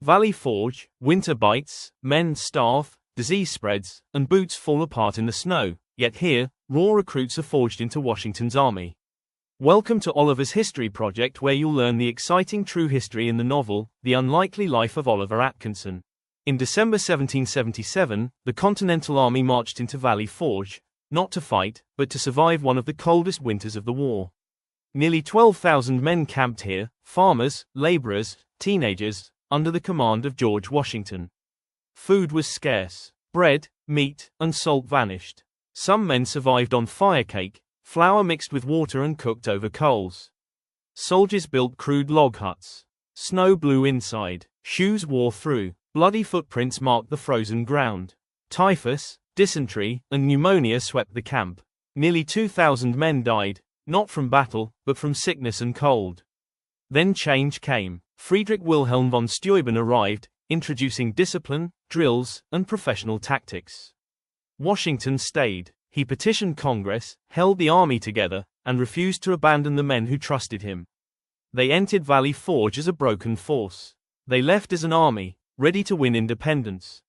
Valley Forge, winter bites, men starve, disease spreads, and boots fall apart in the snow, yet here, raw recruits are forged into Washington's army. Welcome to Oliver's History Project, where you'll learn the exciting true history in the novel, The Unlikely Life of Oliver Atkinson. In December 1777, the Continental Army marched into Valley Forge, not to fight, but to survive one of the coldest winters of the war. Nearly 12,000 men camped here, farmers, laborers, teenagers, under the command of George Washington. Food was scarce. Bread, meat, and salt vanished. Some men survived on firecake, flour mixed with water and cooked over coals. Soldiers built crude log huts. Snow blew inside. Shoes wore through. Bloody footprints marked the frozen ground. Typhus, dysentery, and pneumonia swept the camp. Nearly 2,000 men died, not from battle, but from sickness and cold. Then change came. Friedrich Wilhelm von Steuben arrived, introducing discipline, drills, and professional tactics. Washington stayed. He petitioned Congress, held the army together, and refused to abandon the men who trusted him. They entered Valley Forge as a broken force. They left as an army, ready to win independence.